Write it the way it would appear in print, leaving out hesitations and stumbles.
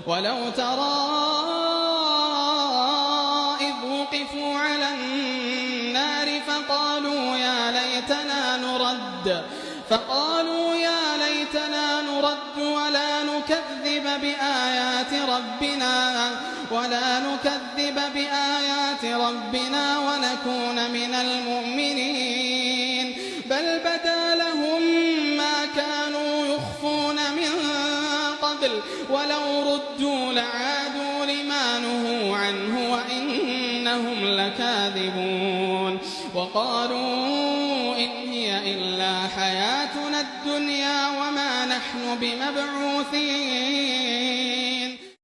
ولو ترى إذ وقفوا على النار فقالوا يا ليتنا نرد ولا نكذب بآيات ربنا ونكون من المؤمنين بل بدا لهم ما كانوا يخفون من قبل ولو ردوا لعادوا لما نهوا عنه وإنهم لكاذبون وقالوا إن هي إلا حياتنا الدنيا وما نحن بمبعوثين